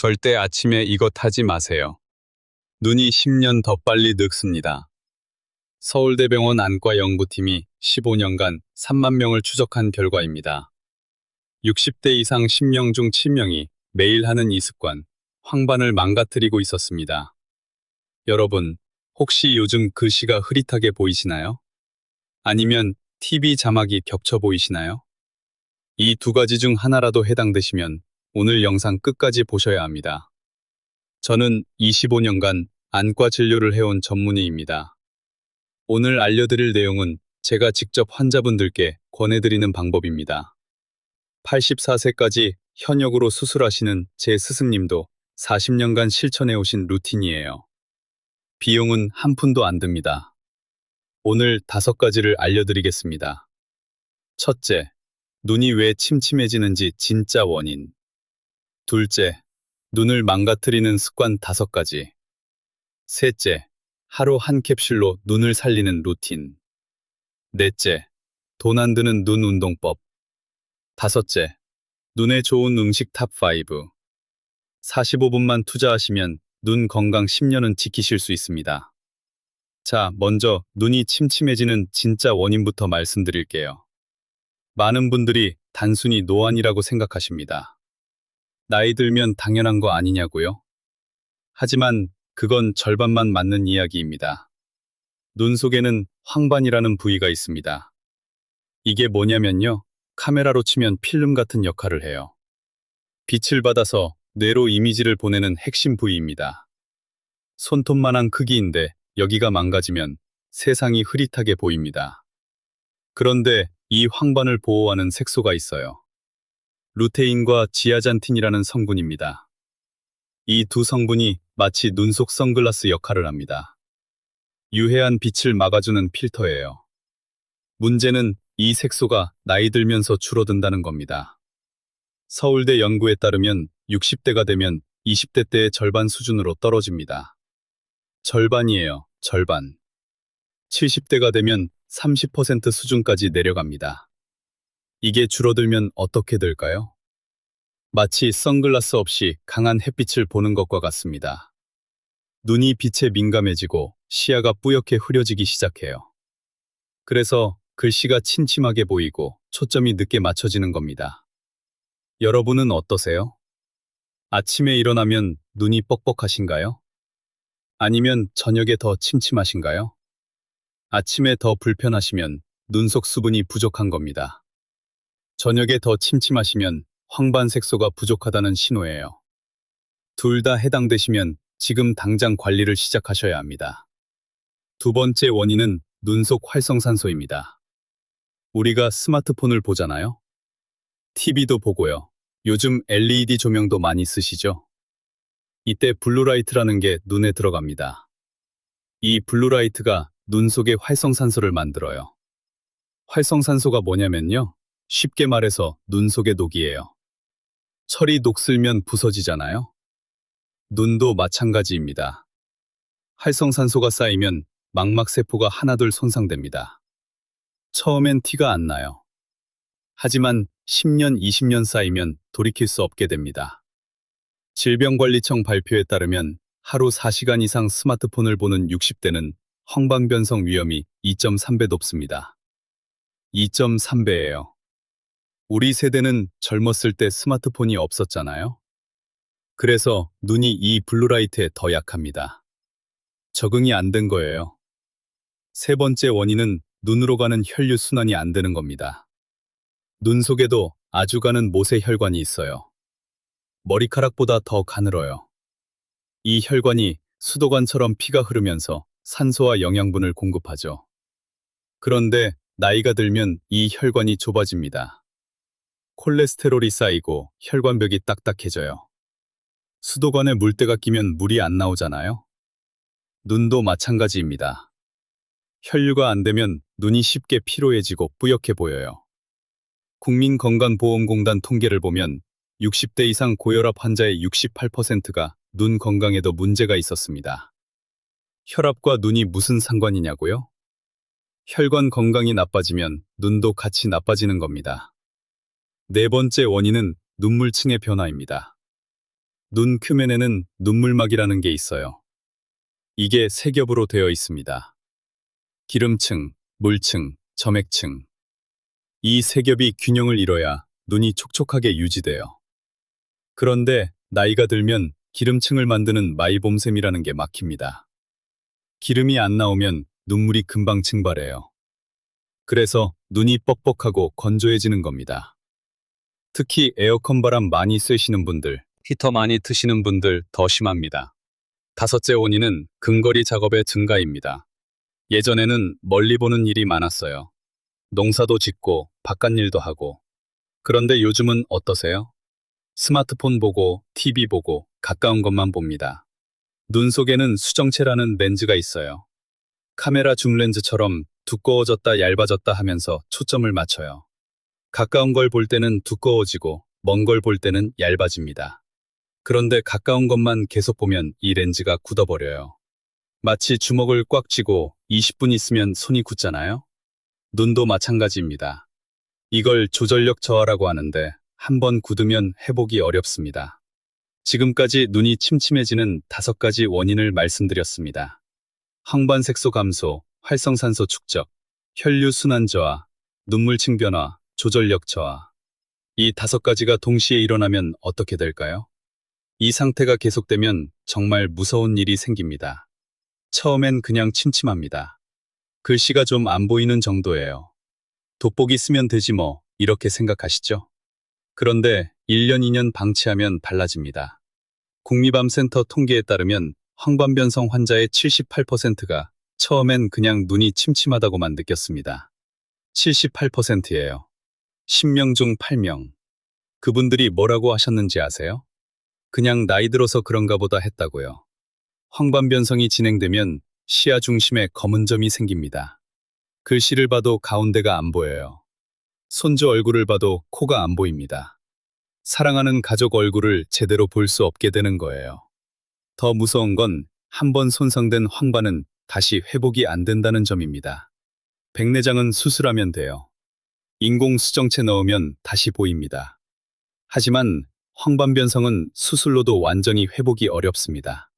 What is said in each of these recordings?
절대 아침에 이것 하지 마세요. 눈이 10년 더 빨리 늙습니다. 서울대병원 안과 연구팀이 15년간 3만 명을 추적한 결과입니다. 60대 이상 10명 중 7명이 매일 하는 이 습관, 황반을 망가뜨리고 있었습니다. 여러분, 혹시 요즘 글씨가 흐릿하게 보이시나요? 아니면 TV 자막이 겹쳐 보이시나요? 이 두 가지 중 하나라도 해당되시면 오늘 영상 끝까지 보셔야 합니다. 저는 25년간 안과 진료를 해온 전문의입니다. 오늘 알려드릴 내용은 제가 직접 환자분들께 권해드리는 방법입니다. 84세까지 현역으로 수술하시는 제 스승님도 40년간 실천해오신 루틴이에요. 비용은 한 푼도 안 듭니다. 오늘 5가지를 알려드리겠습니다. 첫째, 눈이 왜 침침해지는지 진짜 원인. 둘째, 눈을 망가뜨리는 습관 5가지. 셋째, 하루 한 캡슐로 눈을 살리는 루틴. 넷째, 돈 안 드는 눈 운동법. 다섯째, 눈에 좋은 음식 탑5. 45분만 투자하시면 눈 건강 10년은 지키실 수 있습니다. 자, 먼저 눈이 침침해지는 진짜 원인부터 말씀드릴게요. 많은 분들이 단순히 노안이라고 생각하십니다. 나이 들면 당연한 거 아니냐고요? 하지만 그건 절반만 맞는 이야기입니다. 눈 속에는 황반이라는 부위가 있습니다. 이게 뭐냐면요. 카메라로 치면 필름 같은 역할을 해요. 빛을 받아서 뇌로 이미지를 보내는 핵심 부위입니다. 손톱만한 크기인데 여기가 망가지면 세상이 흐릿하게 보입니다. 그런데 이 황반을 보호하는 색소가 있어요. 루테인과 지아잔틴이라는 성분입니다. 이 두 성분이 마치 눈 속 선글라스 역할을 합니다. 유해한 빛을 막아주는 필터예요. 문제는 이 색소가 나이 들면서 줄어든다는 겁니다. 서울대 연구에 따르면 60대가 되면 20대 때의 절반 수준으로 떨어집니다. 절반이에요, 절반. 70대가 되면 30% 수준까지 내려갑니다. 이게 줄어들면 어떻게 될까요? 마치 선글라스 없이 강한 햇빛을 보는 것과 같습니다. 눈이 빛에 민감해지고 시야가 뿌옇게 흐려지기 시작해요. 그래서 글씨가 침침하게 보이고 초점이 늦게 맞춰지는 겁니다. 여러분은 어떠세요? 아침에 일어나면 눈이 뻑뻑하신가요? 아니면 저녁에 더 침침하신가요? 아침에 더 불편하시면 눈 속 수분이 부족한 겁니다. 저녁에 더 침침하시면 황반 색소가 부족하다는 신호예요. 둘 다 해당되시면 지금 당장 관리를 시작하셔야 합니다. 두 번째 원인은 눈 속 활성산소입니다. 우리가 스마트폰을 보잖아요. TV도 보고요. 요즘 LED 조명도 많이 쓰시죠? 이때 블루라이트라는 게 눈에 들어갑니다. 이 블루라이트가 눈 속에 활성산소를 만들어요. 활성산소가 뭐냐면요. 쉽게 말해서 눈 속의 독이에요. 철이 녹슬면 부서지잖아요. 눈도 마찬가지입니다. 활성산소가 쌓이면 망막세포가 하나둘 손상됩니다. 처음엔 티가 안 나요. 하지만 10년, 20년 쌓이면 돌이킬 수 없게 됩니다. 질병관리청 발표에 따르면 하루 4시간 이상 스마트폰을 보는 60대는 황반변성 위험이 2.3배 높습니다. 2.3배예요. 우리 세대는 젊었을 때 스마트폰이 없었잖아요. 그래서 눈이 이 블루라이트에 더 약합니다. 적응이 안 된 거예요. 세 번째 원인은 눈으로 가는 혈류 순환이 안 되는 겁니다. 눈 속에도 아주 가는 모세혈관이 있어요. 머리카락보다 더 가늘어요. 이 혈관이 수도관처럼 피가 흐르면서 산소와 영양분을 공급하죠. 그런데 나이가 들면 이 혈관이 좁아집니다. 콜레스테롤이 쌓이고 혈관벽이 딱딱해져요. 수도관에 물때가 끼면 물이 안 나오잖아요. 눈도 마찬가지입니다. 혈류가 안 되면 눈이 쉽게 피로해지고 뿌옇게 보여요. 국민건강보험공단 통계를 보면 60대 이상 고혈압 환자의 68%가 눈 건강에도 문제가 있었습니다. 혈압과 눈이 무슨 상관이냐고요? 혈관 건강이 나빠지면 눈도 같이 나빠지는 겁니다. 네 번째 원인은 눈물층의 변화입니다. 눈 표면에는 눈물막이라는 게 있어요. 이게 세 겹으로 되어 있습니다. 기름층, 물층, 점액층. 이 세 겹이 균형을 이뤄야 눈이 촉촉하게 유지돼요. 그런데 나이가 들면 기름층을 만드는 마이봄샘이라는 게 막힙니다. 기름이 안 나오면 눈물이 금방 증발해요. 그래서 눈이 뻑뻑하고 건조해지는 겁니다. 특히 에어컨 바람 많이 쐬시는 분들, 히터 많이 트시는 분들 더 심합니다. 다섯째 원인은 근거리 작업의 증가입니다. 예전에는 멀리 보는 일이 많았어요. 농사도 짓고 바깥 일도 하고. 그런데 요즘은 어떠세요? 스마트폰 보고 TV 보고 가까운 것만 봅니다. 눈 속에는 수정체라는 렌즈가 있어요. 카메라 줌 렌즈처럼 두꺼워졌다 얇아졌다 하면서 초점을 맞춰요. 가까운 걸 볼 때는 두꺼워지고 먼 걸 볼 때는 얇아집니다. 그런데 가까운 것만 계속 보면 이 렌즈가 굳어버려요. 마치 주먹을 꽉 쥐고 20분 있으면 손이 굳잖아요? 눈도 마찬가지입니다. 이걸 조절력 저하라고 하는데 한 번 굳으면 회복이 어렵습니다. 지금까지 눈이 침침해지는 5가지 원인을 말씀드렸습니다. 황반색소 감소, 활성산소 축적, 혈류순환 저하, 눈물층 변화, 조절력 저하. 이 5가지가 동시에 일어나면 어떻게 될까요? 이 상태가 계속되면 정말 무서운 일이 생깁니다. 처음엔 그냥 침침합니다. 글씨가 좀 안 보이는 정도예요. 돋보기 쓰면 되지 뭐, 이렇게 생각하시죠? 그런데 1년, 2년 방치하면 달라집니다. 국립암센터 통계에 따르면 황반변성 환자의 78%가 처음엔 그냥 눈이 침침하다고만 느꼈습니다. 78%예요. 10명 중 8명. 그분들이 뭐라고 하셨는지 아세요? 그냥 나이 들어서 그런가 보다 했다고요. 황반변성이 진행되면 시야 중심에 검은 점이 생깁니다. 글씨를 봐도 가운데가 안 보여요. 손주 얼굴을 봐도 코가 안 보입니다. 사랑하는 가족 얼굴을 제대로 볼 수 없게 되는 거예요. 더 무서운 건 한 번 손상된 황반은 다시 회복이 안 된다는 점입니다. 백내장은 수술하면 돼요. 인공 수정체 넣으면 다시 보입니다. 하지만 황반변성은 수술로도 완전히 회복이 어렵습니다.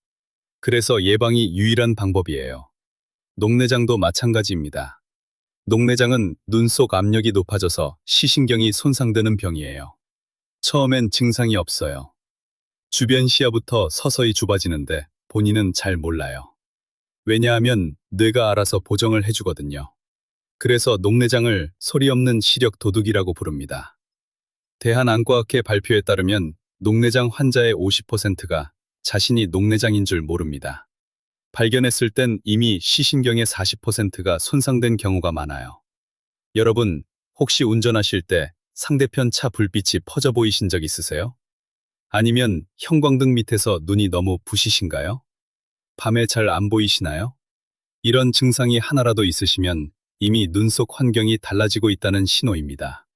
그래서 예방이 유일한 방법이에요. 녹내장도 마찬가지입니다. 녹내장은 눈 속 압력이 높아져서 시신경이 손상되는 병이에요. 처음엔 증상이 없어요. 주변 시야부터 서서히 좁아지는데 본인은 잘 몰라요. 왜냐하면 뇌가 알아서 보정을 해주거든요. 그래서 녹내장을 소리 없는 시력 도둑이라고 부릅니다. 대한안과학회 발표에 따르면 녹내장 환자의 50%가 자신이 녹내장인 줄 모릅니다. 발견했을 땐 이미 시신경의 40%가 손상된 경우가 많아요. 여러분, 혹시 운전하실 때 상대편 차 불빛이 퍼져 보이신 적 있으세요? 아니면 형광등 밑에서 눈이 너무 부시신가요? 밤에 잘 안 보이시나요? 이런 증상이 하나라도 있으시면 이미 눈 속 환경이 달라지고 있다는 신호입니다.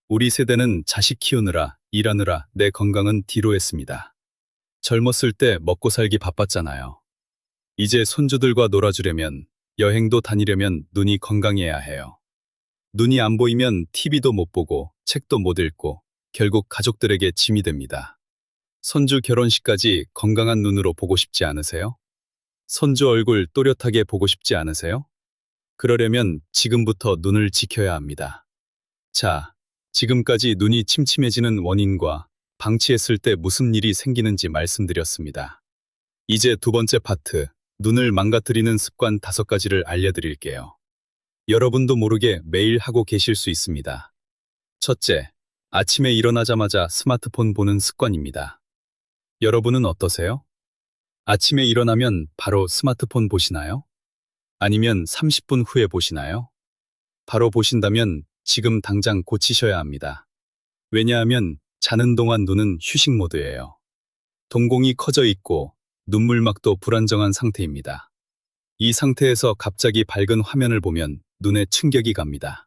우리 세대는 자식 키우느라, 일하느라 내 건강은 뒤로 했습니다. 젊었을 때 먹고 살기 바빴잖아요. 이제 손주들과 놀아주려면, 여행도 다니려면 눈이 건강해야 해요. 눈이 안 보이면 TV도 못 보고, 책도 못 읽고, 결국 가족들에게 짐이 됩니다. 손주 결혼식까지 건강한 눈으로 보고 싶지 않으세요? 손주 얼굴 또렷하게 보고 싶지 않으세요? 그러려면 지금부터 눈을 지켜야 합니다. 자, 지금까지 눈이 침침해지는 원인과 방치했을 때 무슨 일이 생기는지 말씀드렸습니다. 이제 두 번째 파트, 눈을 망가뜨리는 습관 5가지를 알려드릴게요. 여러분도 모르게 매일 하고 계실 수 있습니다. 첫째, 아침에 일어나자마자 스마트폰 보는 습관입니다. 여러분은 어떠세요? 아침에 일어나면 바로 스마트폰 보시나요? 아니면 30분 후에 보시나요? 바로 보신다면 지금 당장 고치셔야 합니다. 왜냐하면 자는 동안 눈은 휴식 모드예요. 동공이 커져 있고 눈물막도 불안정한 상태입니다. 이 상태에서 갑자기 밝은 화면을 보면 눈에 충격이 갑니다.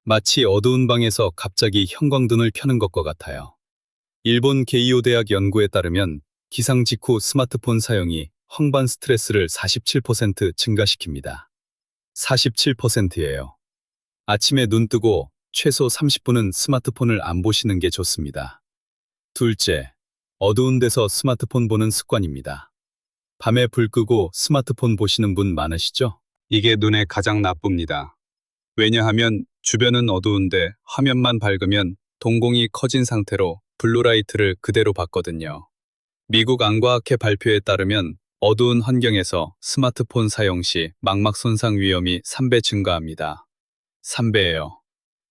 마치 어두운 방에서 갑자기 형광등을 켜는 것과 같아요. 일본 게이오 대학 연구에 따르면 기상 직후 스마트폰 사용이 황반 스트레스를 47% 증가시킵니다. 47%예요. 아침에 눈 뜨고 최소 30분은 스마트폰을 안 보시는 게 좋습니다. 둘째, 어두운 데서 스마트폰 보는 습관입니다. 밤에 불 끄고 스마트폰 보시는 분 많으시죠? 이게 눈에 가장 나쁩니다. 왜냐하면 주변은 어두운데 화면만 밝으면 동공이 커진 상태로 블루라이트를 그대로 받거든요. 미국 안과학회 발표에 따르면 어두운 환경에서 스마트폰 사용 시 망막 손상 위험이 3배 증가합니다. 3배예요.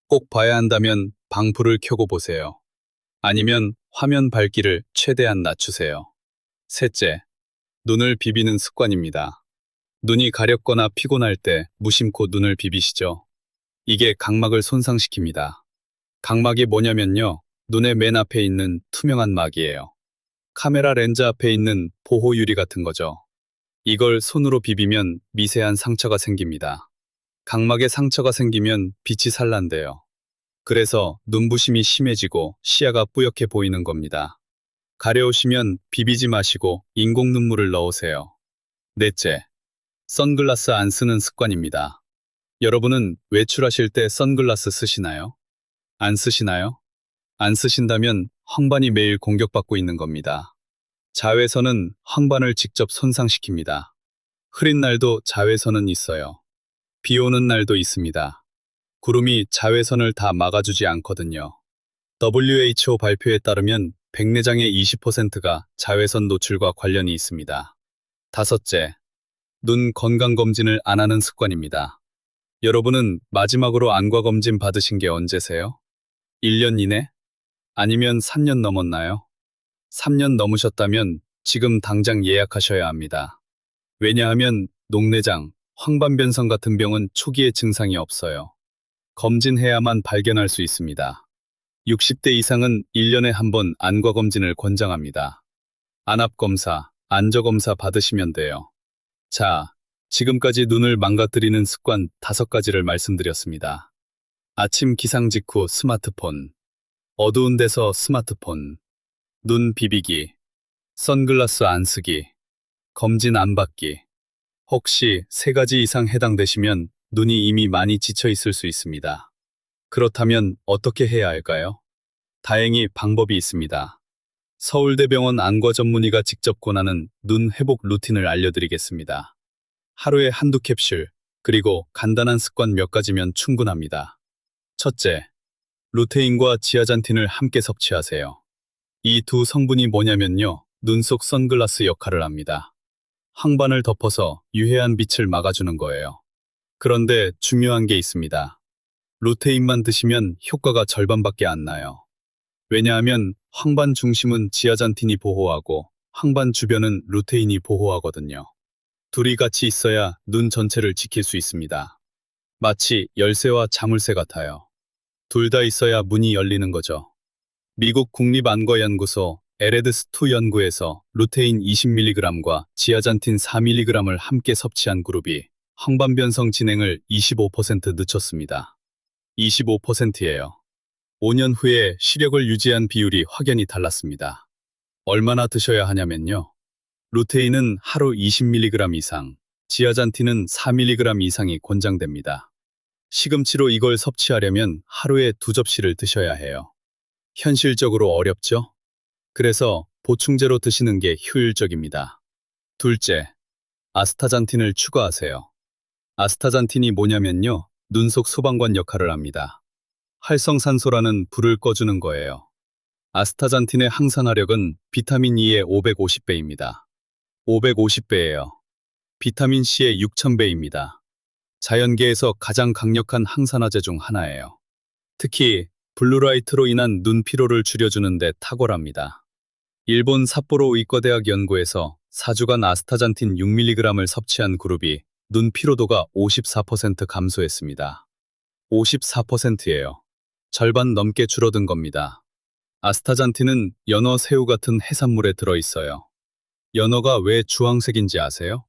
꼭 봐야 한다면 방불을 켜고 보세요. 아니면 화면 밝기를 최대한 낮추세요. 셋째, 눈을 비비는 습관입니다. 눈이 가렵거나 피곤할 때 무심코 눈을 비비시죠? 이게 각막을 손상시킵니다. 각막이 뭐냐면요, 눈의 맨 앞에 있는 투명한 막이에요. 카메라 렌즈 앞에 있는 보호 유리 같은 거죠. 이걸 손으로 비비면 미세한 상처가 생깁니다. 각막에 상처가 생기면 빛이 산란돼요. 그래서 눈부심이 심해지고 시야가 뿌옇게 보이는 겁니다. 가려우시면 비비지 마시고 인공 눈물을 넣으세요. 넷째, 선글라스 안 쓰는 습관입니다. 여러분은 외출하실 때 선글라스 쓰시나요? 안 쓰시나요? 안 쓰신다면 황반이 매일 공격받고 있는 겁니다. 자외선은 황반을 직접 손상시킵니다. 흐린 날도 자외선은 있어요. 비 오는 날도 있습니다. 구름이 자외선을 다 막아주지 않거든요. WHO 발표에 따르면 백내장의 20%가 자외선 노출과 관련이 있습니다. 다섯째, 눈 건강검진을 안 하는 습관입니다. 여러분은 마지막으로 안과검진 받으신 게 언제세요? 1년 이내? 아니면 3년 넘었나요? 3년 넘으셨다면 지금 당장 예약하셔야 합니다. 왜냐하면 녹내장, 황반변성 같은 병은 초기에 증상이 없어요. 검진해야만 발견할 수 있습니다. 60대 이상은 1년에 한 번 안과검진을 권장합니다. 안압검사, 안저검사 받으시면 돼요. 자, 지금까지 눈을 망가뜨리는 습관 5가지를 말씀드렸습니다. 아침 기상 직후 스마트폰, 어두운 데서 스마트폰, 눈 비비기, 선글라스 안 쓰기, 검진 안 받기. 혹시 3가지 이상 해당되시면 눈이 이미 많이 지쳐 있을 수 있습니다. 그렇다면 어떻게 해야 할까요? 다행히 방법이 있습니다. 서울대병원 안과 전문의가 직접 권하는 눈 회복 루틴을 알려드리겠습니다. 하루에 한두 캡슐, 그리고 간단한 습관 몇 가지면 충분합니다. 첫째, 루테인과 지아잔틴을 함께 섭취하세요. 이 두 성분이 뭐냐면요, 눈 속 선글라스 역할을 합니다. 황반을 덮어서 유해한 빛을 막아주는 거예요. 그런데 중요한 게 있습니다. 루테인만 드시면 효과가 절반밖에 안 나요. 왜냐하면 황반 중심은 지아잔틴이 보호하고 황반 주변은 루테인이 보호하거든요. 둘이 같이 있어야 눈 전체를 지킬 수 있습니다. 마치 열쇠와 자물쇠 같아요. 둘 다 있어야 문이 열리는 거죠. 미국 국립안과연구소 에레드스2 연구에서 루테인 20mg과 지아잔틴 4mg을 함께 섭취한 그룹이 황반변성 진행을 25% 늦췄습니다. 25%예요. 5년 후에 시력을 유지한 비율이 확연히 달랐습니다. 얼마나 드셔야 하냐면요, 루테인은 하루 20mg 이상, 지아잔틴은 4mg 이상이 권장됩니다. 시금치로 이걸 섭취하려면 하루에 2접시를 드셔야 해요. 현실적으로 어렵죠? 그래서 보충제로 드시는 게 효율적입니다. 둘째, 아스타잔틴을 추가하세요. 아스타잔틴이 뭐냐면요, 눈 속 소방관 역할을 합니다. 활성산소라는 불을 꺼주는 거예요. 아스타잔틴의 항산화력은 비타민 E의 550배입니다. 550배예요. 비타민 C의 6000배입니다. 자연계에서 가장 강력한 항산화제 중 하나예요. 특히 블루라이트로 인한 눈 피로를 줄여주는 데 탁월합니다. 일본 삿포로 의과대학 연구에서 4주간 아스타잔틴 6mg을 섭취한 그룹이 눈 피로도가 54% 감소했습니다. 54%예요. 절반 넘게 줄어든 겁니다. 아스타잔틴은 연어, 새우 같은 해산물에 들어있어요. 연어가 왜 주황색인지 아세요?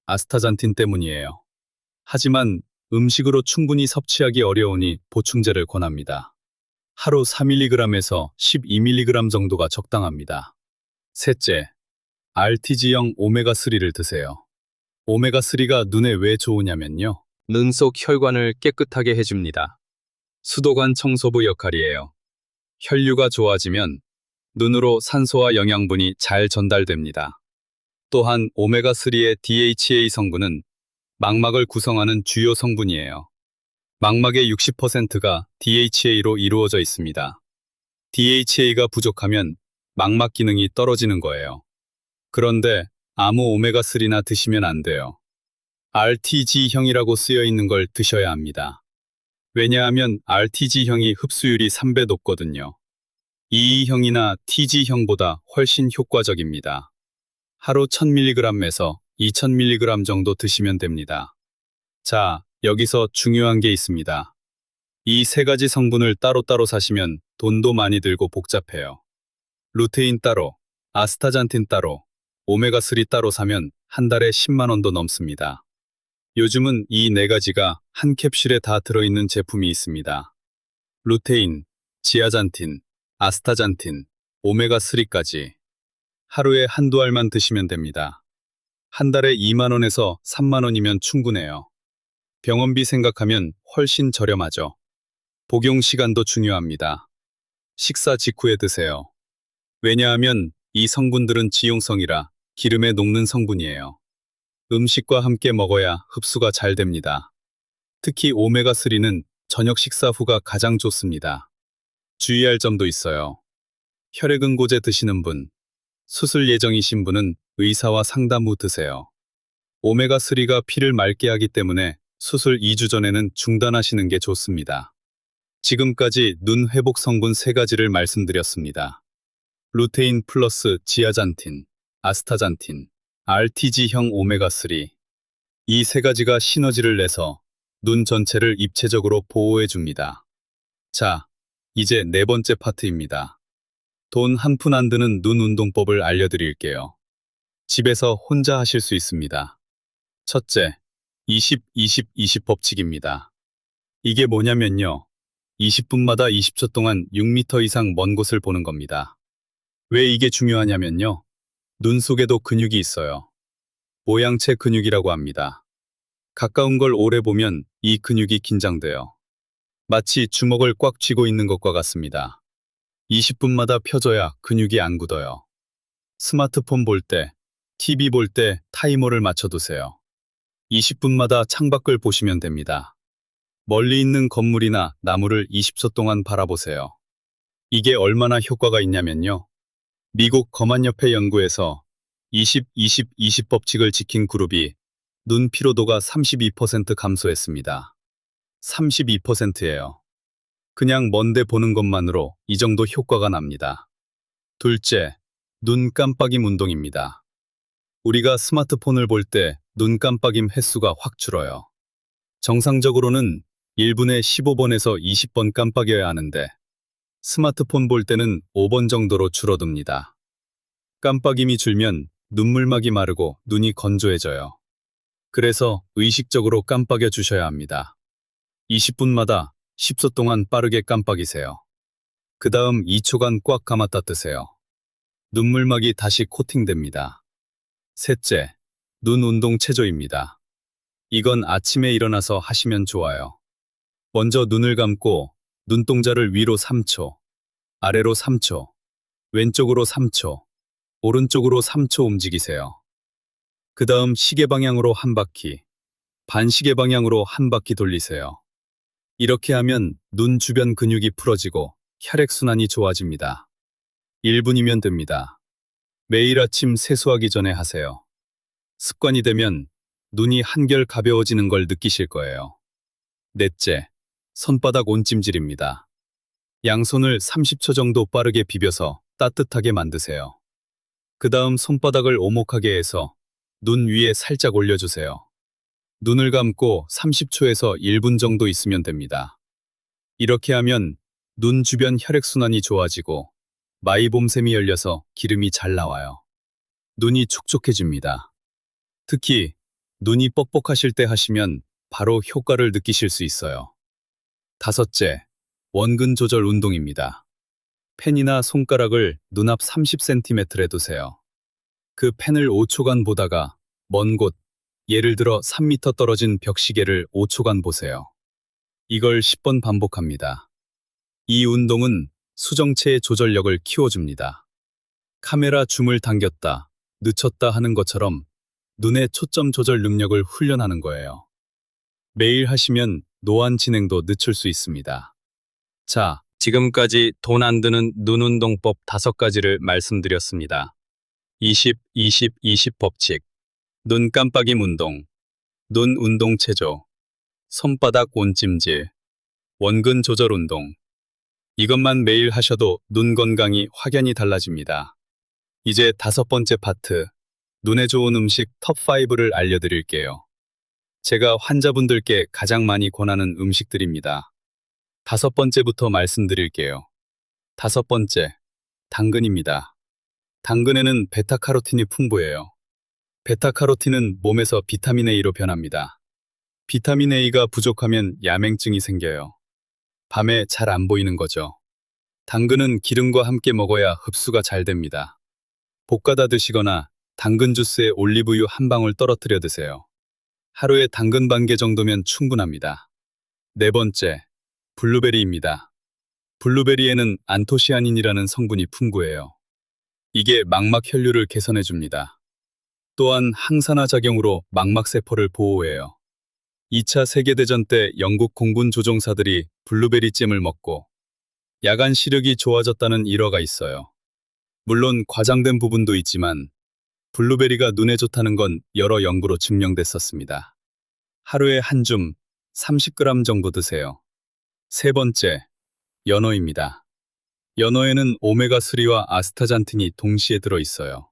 아스타잔틴 때문이에요. 하지만 음식으로 충분히 섭취하기 어려우니 보충제를 권합니다. 하루 4mg에서 12mg 정도가 적당합니다. 셋째, RTG형 오메가3를 드세요. 오메가3가 눈에 왜 좋으냐면요, 눈 속 혈관을 깨끗하게 해줍니다. 수도관 청소부 역할이에요. 혈류가 좋아지면 눈으로 산소와 영양분이 잘 전달됩니다. 또한 오메가3의 DHA 성분은 망막을 구성하는 주요 성분이에요. 망막의 60%가 DHA로 이루어져 있습니다. DHA가 부족하면 망막 기능이 떨어지는 거예요. 그런데 아무 오메가3나 드시면 안 돼요. RTG형이라고 쓰여 있는 걸 드셔야 합니다. 왜냐하면 RTG형이 흡수율이 3배 높거든요. EE형이나 TG형보다 훨씬 효과적입니다. 하루 1000mg에서 2000mg 정도 드시면 됩니다. 자, 여기서 중요한 게 있습니다. 이 세 가지 성분을 따로따로 사시면 돈도 많이 들고 복잡해요. 루테인 따로, 아스타잔틴 따로, 오메가3 따로 사면 한 달에 10만 원도 넘습니다. 요즘은 이 네 가지가 한 캡슐에 다 들어있는 제품이 있습니다. 루테인, 지아잔틴, 아스타잔틴, 오메가3까지 하루에 한두 알만 드시면 됩니다. 한 달에 2만 원에서 3만 원이면 충분해요. 병원비 생각하면 훨씬 저렴하죠. 복용 시간도 중요합니다. 식사 직후에 드세요. 왜냐하면 이 성분들은 지용성이라 기름에 녹는 성분이에요. 음식과 함께 먹어야 흡수가 잘 됩니다. 특히 오메가3는 저녁 식사 후가 가장 좋습니다. 주의할 점도 있어요. 혈액응고제 드시는 분, 수술 예정이신 분은 의사와 상담 후 드세요. 오메가3가 피를 맑게 하기 때문에 수술 2주 전에는 중단하시는 게 좋습니다. 지금까지 눈 회복 성분 3가지를 말씀드렸습니다. 루테인 플러스 지아잔틴, 아스타잔틴, RTG형 오메가3. 이 3가지가 시너지를 내서 눈 전체를 입체적으로 보호해 줍니다. 자, 이제 네 번째 파트입니다. 돈 한 푼 안 드는 눈 운동법을 알려드릴게요. 집에서 혼자 하실 수 있습니다. 첫째, 20-20-20 법칙입니다. 이게 뭐냐면요. 20분마다 20초 동안 6m 이상 먼 곳을 보는 겁니다. 왜 이게 중요하냐면요. 눈 속에도 근육이 있어요. 모양체 근육이라고 합니다. 가까운 걸 오래 보면 이 근육이 긴장돼요. 마치 주먹을 꽉 쥐고 있는 것과 같습니다. 20분마다 펴줘야 근육이 안 굳어요. 스마트폰 볼 때, TV 볼 때 타이머를 맞춰두세요. 20분마다 창밖을 보시면 됩니다. 멀리 있는 건물이나 나무를 20초 동안 바라보세요. 이게 얼마나 효과가 있냐면요. 미국 검안협회 연구에서 20-20-20 법칙을 지킨 그룹이 눈 피로도가 32% 감소했습니다. 32%예요. 그냥 먼데 보는 것만으로 이 정도 효과가 납니다. 둘째, 눈 깜빡임 운동입니다. 우리가 스마트폰을 볼 때 눈 깜빡임 횟수가 확 줄어요. 정상적으로는 1분에 15번에서 20번 깜빡여야 하는데 스마트폰 볼 때는 5번 정도로 줄어듭니다. 깜빡임이 줄면 눈물막이 마르고 눈이 건조해져요. 그래서 의식적으로 깜빡여 주셔야 합니다. 20분마다 10초 동안 빠르게 깜빡이세요. 그 다음 2초간 꽉 감았다 뜨세요. 눈물막이 다시 코팅됩니다. 셋째, 눈 운동 체조입니다. 이건 아침에 일어나서 하시면 좋아요. 먼저 눈을 감고 눈동자를 위로 3초, 아래로 3초, 왼쪽으로 3초, 오른쪽으로 3초 움직이세요. 그 다음 시계 방향으로 한 바퀴, 반시계 방향으로 한 바퀴 돌리세요. 이렇게 하면 눈 주변 근육이 풀어지고 혈액순환이 좋아집니다. 1분이면 됩니다. 매일 아침 세수하기 전에 하세요. 습관이 되면 눈이 한결 가벼워지는 걸 느끼실 거예요. 넷째, 손바닥 온찜질입니다. 양손을 30초 정도 빠르게 비벼서 따뜻하게 만드세요. 그 다음 손바닥을 오목하게 해서 눈 위에 살짝 올려주세요. 눈을 감고 30초에서 1분 정도 있으면 됩니다. 이렇게 하면 눈 주변 혈액순환이 좋아지고 마이봄샘이 열려서 기름이 잘 나와요. 눈이 촉촉해집니다. 특히 눈이 뻑뻑하실 때 하시면 바로 효과를 느끼실 수 있어요. 다섯째, 원근 조절 운동입니다. 펜이나 손가락을 눈앞 30cm에 두세요. 그 펜을 5초간 보다가 먼 곳, 예를 들어 3m 떨어진 벽시계를 5초간 보세요. 이걸 10번 반복합니다. 이 운동은 수정체의 조절력을 키워줍니다. 카메라 줌을 당겼다, 늦췄다 하는 것처럼 눈의 초점 조절 능력을 훈련하는 거예요. 매일 하시면 노안 진행도 늦출 수 있습니다. 자, 지금까지 돈 안 드는 눈 운동법 5가지를 말씀드렸습니다. 20, 20, 20 법칙, 눈 깜빡임 운동, 눈 운동 체조, 손바닥 온찜질, 원근 조절 운동. 이것만 매일 하셔도 눈 건강이 확연히 달라집니다. 이제 5번째 파트, 눈에 좋은 음식 톱5를 알려드릴게요. 제가 환자분들께 가장 많이 권하는 음식들입니다. 5번째부터 말씀드릴게요. 5번째, 당근입니다. 당근에는 베타카로틴이 풍부해요. 베타카로틴은 몸에서 비타민 A로 변합니다. 비타민 A가 부족하면 야맹증이 생겨요. 밤에 잘 안 보이는 거죠. 당근은 기름과 함께 먹어야 흡수가 잘 됩니다. 볶아다 드시거나 당근 주스에 올리브유 한 방울 떨어뜨려 드세요. 하루에 당근 반 개 정도면 충분합니다. 4번째, 블루베리입니다. 블루베리에는 안토시아닌이라는 성분이 풍부해요. 이게 망막 혈류를 개선해 줍니다. 또한 항산화 작용으로 망막세포를 보호해요. 2차 세계대전 때 영국 공군 조종사들이 블루베리 잼을 먹고 야간 시력이 좋아졌다는 일화가 있어요. 물론 과장된 부분도 있지만 블루베리가 눈에 좋다는 건 여러 연구로 증명됐었습니다. 하루에 한 줌 30g 정도 드세요. 3번째, 연어입니다. 연어에는 오메가3와 아스타잔틴이 동시에 들어있어요.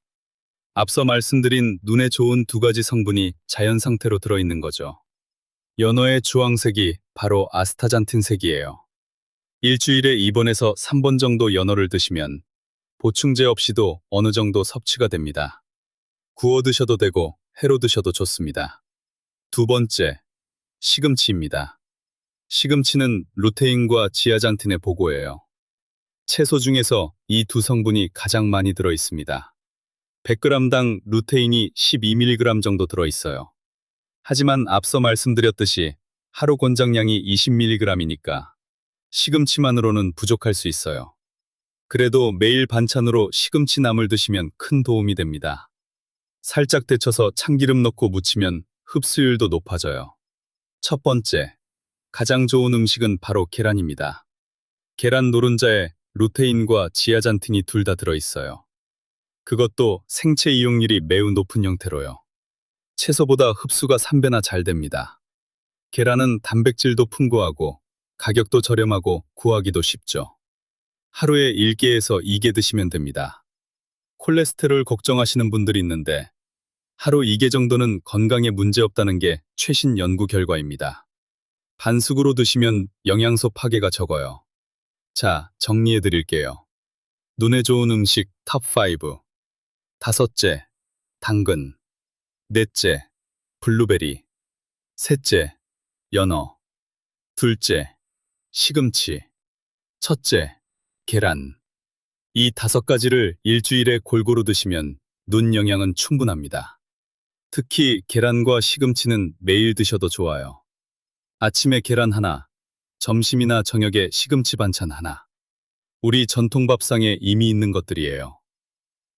앞서 말씀드린 눈에 좋은 2가지 성분이 자연 상태로 들어있는 거죠. 연어의 주황색이 바로 아스타잔틴색이에요. 일주일에 2번에서 3번 정도 연어를 드시면 보충제 없이도 어느 정도 섭취가 됩니다. 구워 드셔도 되고 회로 드셔도 좋습니다. 2번째, 시금치입니다. 시금치는 루테인과 지아잔틴의 보고예요. 채소 중에서 이 2성분이 가장 많이 들어 있습니다. 100g당 루테인이 12mg 정도 들어 있어요. 하지만 앞서 말씀드렸듯이 하루 권장량이 20mg이니까 시금치만으로는 부족할 수 있어요. 그래도 매일 반찬으로 시금치 나물 드시면 큰 도움이 됩니다. 살짝 데쳐서 참기름 넣고 무치면 흡수율도 높아져요. 첫 번째, 가장 좋은 음식은 바로 계란입니다. 계란 노른자에 루테인과 지아잔틴이 둘 다 들어있어요. 그것도 생체 이용률이 매우 높은 형태로요. 채소보다 흡수가 3배나 잘 됩니다. 계란은 단백질도 풍부하고 가격도 저렴하고 구하기도 쉽죠. 하루에 1개에서 2개 드시면 됩니다. 콜레스테롤 걱정하시는 분들이 있는데 하루 2개 정도는 건강에 문제없다는 게 최신 연구 결과입니다. 반숙으로 드시면 영양소 파괴가 적어요. 자, 정리해 드릴게요. 눈에 좋은 음식 탑5. 5째, 당근. 4째, 블루베리. 3째, 연어. 2째, 시금치. 첫째, 계란. 이 5가지를 일주일에 골고루 드시면 눈 영양은 충분합니다. 특히 계란과 시금치는 매일 드셔도 좋아요. 아침에 계란 하나, 점심이나 저녁에 시금치 반찬 하나. 우리 전통 밥상에 이미 있는 것들이에요.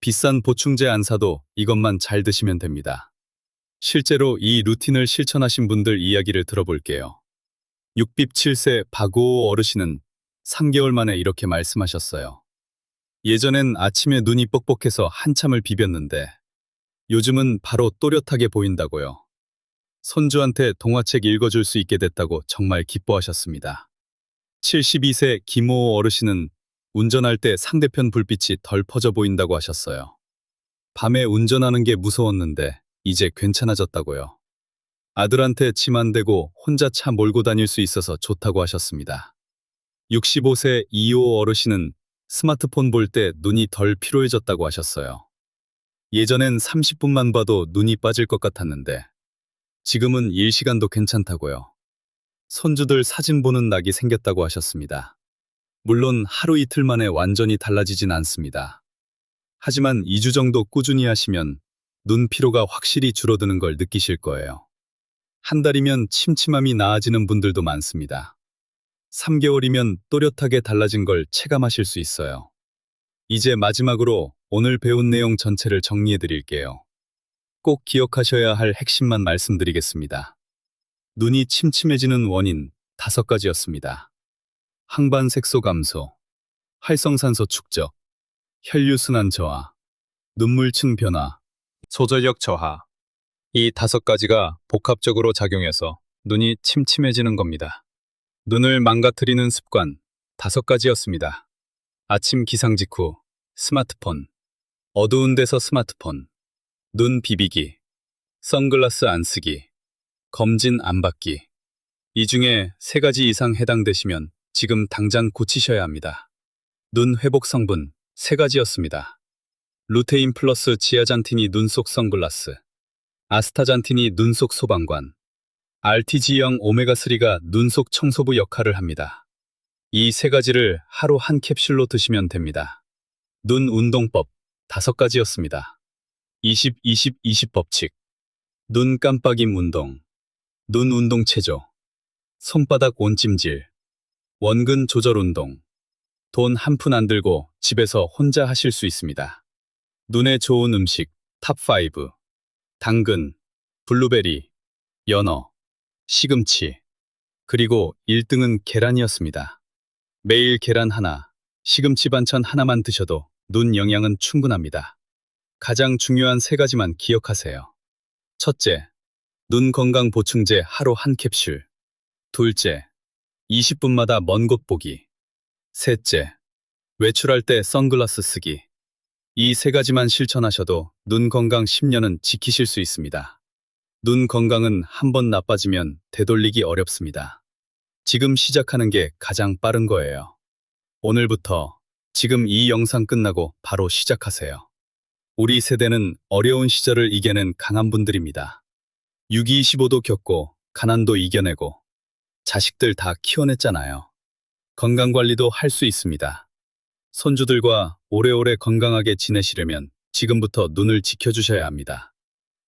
비싼 보충제 안 사도 이것만 잘 드시면 됩니다. 실제로 이 루틴을 실천하신 분들 이야기를 들어볼게요. 67세 박오호 어르신은 3개월 만에 이렇게 말씀하셨어요. 예전엔 아침에 눈이 뻑뻑해서 한참을 비볐는데 요즘은 바로 또렷하게 보인다고요. 손주한테 동화책 읽어줄 수 있게 됐다고 정말 기뻐하셨습니다. 72세 김오호 어르신은 운전할 때 상대편 불빛이 덜 퍼져 보인다고 하셨어요. 밤에 운전하는 게 무서웠는데 이제 괜찮아졌다고요. 아들한테 짐 안 대고 혼자 차 몰고 다닐 수 있어서 좋다고 하셨습니다. 65세 이호 어르신은 스마트폰 볼 때 눈이 덜 피로해졌다고 하셨어요. 예전엔 30분만 봐도 눈이 빠질 것 같았는데 지금은 1시간도 괜찮다고요. 손주들 사진 보는 낙이 생겼다고 하셨습니다. 물론 하루 이틀 만에 완전히 달라지진 않습니다. 하지만 2주 정도 꾸준히 하시면 눈 피로가 확실히 줄어드는 걸 느끼실 거예요. 한 달이면 침침함이 나아지는 분들도 많습니다. 3개월이면 또렷하게 달라진 걸 체감하실 수 있어요. 이제 마지막으로 오늘 배운 내용 전체를 정리해 드릴게요. 꼭 기억하셔야 할 핵심만 말씀드리겠습니다. 눈이 침침해지는 원인 5가지였습니다. 항반 색소 감소, 활성산소 축적, 혈류순환 저하, 눈물층 변화, 소저력 저하. 이 5가지가 복합적으로 작용해서 눈이 침침해지는 겁니다. 눈을 망가뜨리는 습관 5가지였습니다. 아침 기상 직후, 스마트폰, 어두운 데서 스마트폰, 눈 비비기, 선글라스 안 쓰기, 검진 안 받기. 이 중에 3가지 이상 해당되시면 지금 당장 고치셔야 합니다. 눈 회복 성분 3가지였습니다. 루테인 플러스 지아잔틴이 눈 속 선글라스, 아스타잔틴이 눈 속 소방관, RTG형 오메가3가 눈 속 청소부 역할을 합니다. 이 3가지를 하루 한 캡슐로 드시면 됩니다. 눈 운동법 5가지였습니다. 20-20-20 법칙, 눈 깜빡임 운동, 눈 운동 체조, 손바닥 온찜질, 원근 조절 운동, 돈 한 푼 안 들고 집에서 혼자 하실 수 있습니다. 눈에 좋은 음식 탑5, 당근, 블루베리, 연어, 시금치, 그리고 1등은 계란이었습니다. 매일 계란 하나, 시금치 반찬 하나만 드셔도 눈 영양은 충분합니다. 가장 중요한 3가지만 기억하세요. 첫째, 눈 건강 보충제 하루 한 캡슐. 둘째, 20분마다 먼 곳 보기. 셋째, 외출할 때 선글라스 쓰기. 이 3가지만 실천하셔도 눈 건강 10년은 지키실 수 있습니다. 눈 건강은 한번 나빠지면 되돌리기 어렵습니다. 지금 시작하는 게 가장 빠른 거예요. 오늘부터 지금 이 영상 끝나고 바로 시작하세요. 우리 세대는 어려운 시절을 이겨낸 강한 분들입니다. 6.25도 겪고 가난도 이겨내고 자식들 다 키워냈잖아요. 건강관리도 할 수 있습니다. 손주들과 오래오래 건강하게 지내시려면 지금부터 눈을 지켜주셔야 합니다.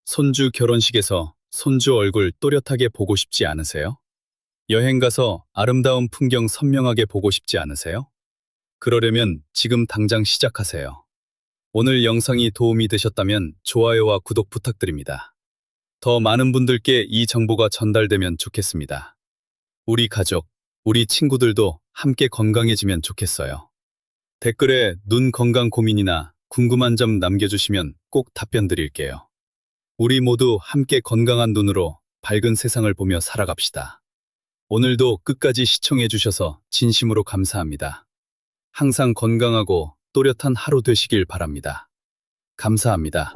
손주 결혼식에서 손주 얼굴 또렷하게 보고 싶지 않으세요? 여행 가서 아름다운 풍경 선명하게 보고 싶지 않으세요? 그러려면 지금 당장 시작하세요. 오늘 영상이 도움이 되셨다면 좋아요와 구독 부탁드립니다. 더 많은 분들께 이 정보가 전달되면 좋겠습니다. 우리 가족, 우리 친구들도 함께 건강해지면 좋겠어요. 댓글에 눈 건강 고민이나 궁금한 점 남겨주시면 꼭 답변 드릴게요. 우리 모두 함께 건강한 눈으로 밝은 세상을 보며 살아갑시다. 오늘도 끝까지 시청해주셔서 진심으로 감사합니다. 항상 건강하고 또렷한 하루 되시길 바랍니다. 감사합니다.